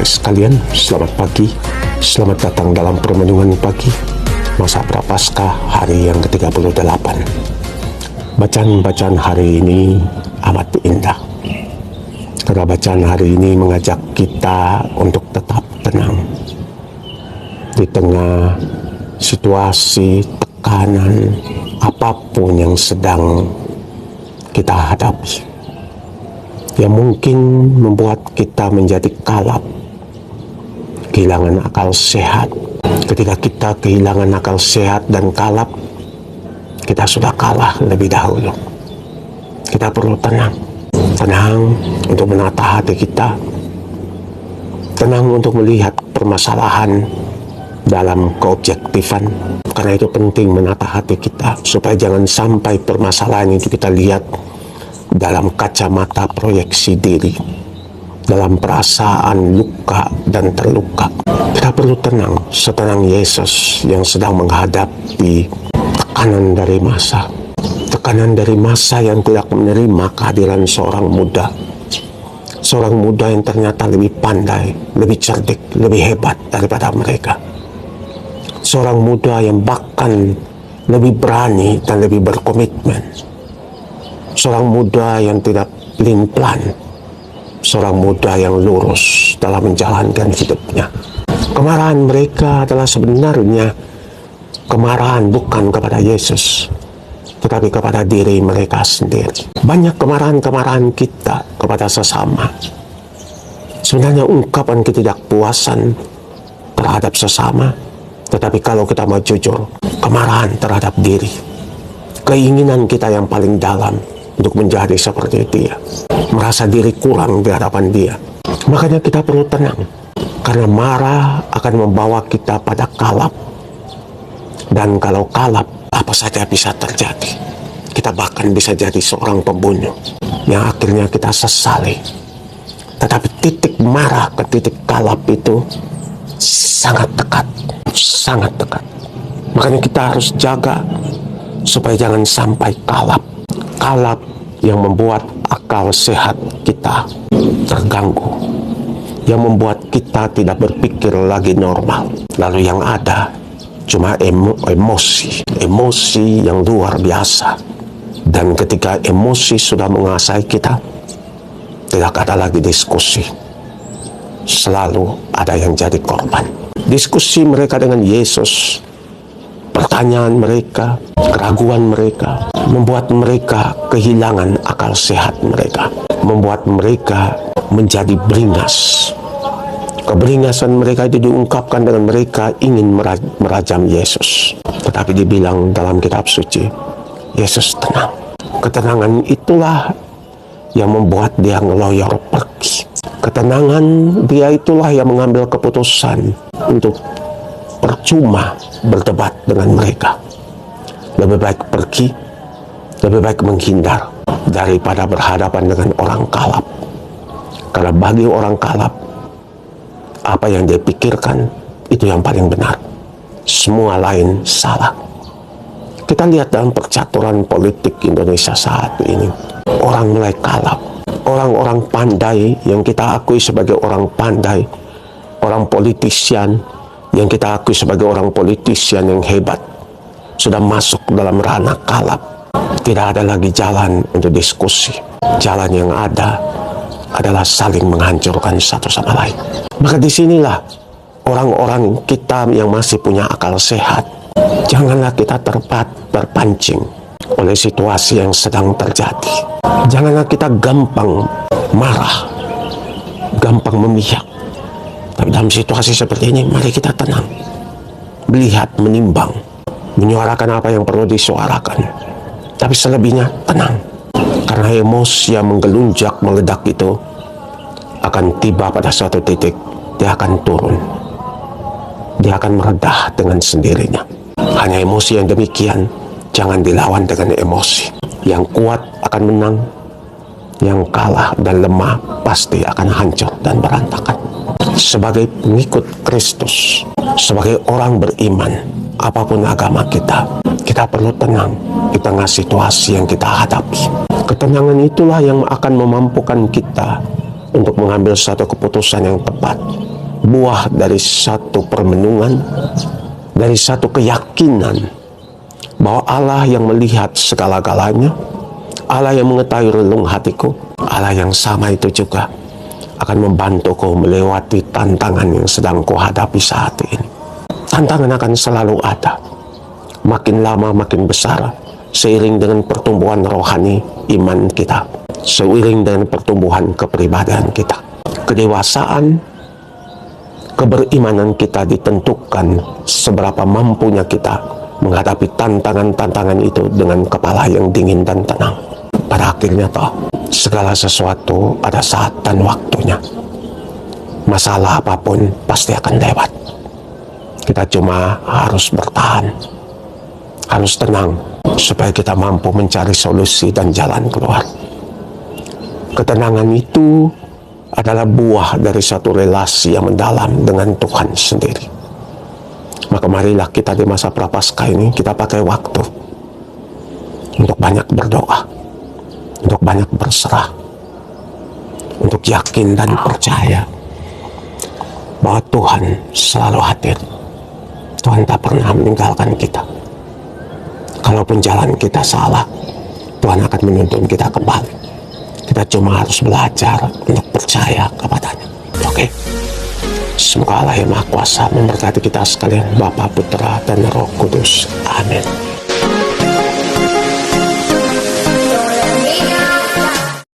sekalian, selamat pagi. Selamat datang dalam permenungan pagi masa Prapaskah hari yang ke-38. Bacaan-bacaan hari ini amat indah, karena bacaan hari ini mengajak kita untuk tetap tenang di tengah situasi tekanan apapun yang sedang kita hadapi, yang mungkin membuat kita menjadi kalap, kehilangan akal sehat. Ketika kita kehilangan akal sehat dan kalap, kita sudah kalah lebih dahulu. Kita perlu tenang untuk menata hati kita, tenang untuk melihat permasalahan dalam keobjektifan. Karena itu penting menata hati kita, supaya jangan sampai permasalahan itu kita lihat dalam kacamata proyeksi diri, dalam perasaan luka dan terluka. Kita perlu tenang, setenang Yesus yang sedang menghadapi tekanan dari masa yang tidak menerima kehadiran seorang muda yang ternyata lebih pandai, lebih cerdik, lebih hebat daripada mereka. Seorang muda yang bahkan lebih berani dan lebih berkomitmen. Seorang muda yang tidak pelin-pelan, seorang muda yang lurus dalam menjalankan hidupnya. Kemarahan mereka adalah sebenarnya kemarahan bukan kepada Yesus, tetapi kepada diri mereka sendiri. Banyak kemarahan-kemarahan kita kepada sesama sebenarnya ungkapan ketidakpuasan terhadap sesama, tetapi kalau kita mau jujur, kemarahan terhadap diri, keinginan kita yang paling dalam untuk menjadi seperti dia, merasa diri kurang di hadapan dia. Makanya kita perlu tenang, karena marah akan membawa kita pada kalap. Dan kalau kalap, apa saja bisa terjadi. Kita bahkan bisa jadi seorang pembunuh yang akhirnya kita sesali. Tetapi titik marah ke titik kalap itu sangat dekat, sangat dekat. Makanya kita harus jaga supaya jangan sampai kalap yang membuat akal sehat kita terganggu, yang membuat kita tidak berpikir lagi normal. Lalu yang ada cuma emosi yang luar biasa. Dan ketika emosi sudah menguasai kita, tidak ada lagi diskusi. Selalu ada yang jadi korban. Diskusi mereka dengan Yesus, pertanyaan mereka, keraguan mereka, membuat mereka kehilangan akal sehat mereka, membuat mereka menjadi beringas. Keberingasan mereka itu diungkapkan dengan mereka ingin merajam Yesus. Tetapi dibilang dalam kitab suci, Yesus tenang. Ketenangan itulah yang membuat dia ngeloyor pergi. Ketenangan dia itulah yang mengambil keputusan untuk percuma berdebat dengan mereka. Lebih baik pergi, lebih baik menghindar daripada berhadapan dengan orang kalap. Karena bagi orang kalap, apa yang dia pikirkan itu yang paling benar. Semua lain salah. Kita lihat dalam percaturan politik Indonesia saat ini, orang mulai kalap. Orang-orang pandai yang kita akui sebagai orang pandai, orang politisian yang kita akui sebagai orang politisian yang hebat, sudah masuk dalam ranah kalap. Tidak ada lagi jalan untuk diskusi. Jalan yang ada adalah saling menghancurkan satu sama lain. Maka disinilah orang-orang kita yang masih punya akal sehat, janganlah kita terpancing oleh situasi yang sedang terjadi. Janganlah kita gampang marah, gampang memihak. Tapi dalam situasi seperti ini, mari kita tenang, melihat, menimbang, menyuarakan apa yang perlu disuarakan. Tapi selebihnya tenang, karena emosi yang menggelunjak, meledak itu akan tiba pada suatu titik, dia akan turun, dia akan meredah dengan sendirinya. Hanya emosi yang demikian jangan dilawan dengan emosi. Yang kuat akan menang, yang kalah dan lemah pasti akan hancur dan berantakan. Sebagai pengikut Kristus, sebagai orang beriman, apapun agama kita, kita perlu tenang di tengah situasi yang kita hadapi. Ketenangan itulah yang akan memampukan kita untuk mengambil satu keputusan yang tepat buah dari satu permenungan, dari satu keyakinan bahwa Allah yang melihat segala-galanya, Allah yang mengetahui relung hatiku, Allah yang sama itu juga akan membantuku melewati tantangan yang sedang kuhadapi saat ini. Tantangan akan selalu ada, makin lama makin besar, seiring dengan pertumbuhan rohani iman kita, seiring dengan pertumbuhan kepribadian kita. Kedewasaan, keberimanan kita ditentukan seberapa mampunya kita menghadapi tantangan-tantangan itu dengan kepala yang dingin dan tenang. Pada akhirnya segala sesuatu ada saat dan waktunya. Masalah apapun pasti akan lewat. Kita cuma harus bertahan, harus tenang, supaya kita mampu mencari solusi dan jalan keluar. Ketenangan itu adalah buah dari satu relasi yang mendalam dengan Tuhan sendiri. Maka marilah kita di masa prapaskah ini kita pakai waktu untuk banyak berdoa, untuk banyak berserah, untuk yakin dan percaya bahwa Tuhan selalu hadir. Tuhan tak pernah meninggalkan kita. Kalaupun jalan kita salah, Tuhan akan menuntun kita kembali. Kita cuma harus belajar untuk percaya kepadanya. Oke? Semoga Allah yang Maha Kuasa memberkati kita sekalian, Bapa, Putra, dan Roh Kudus. Amin.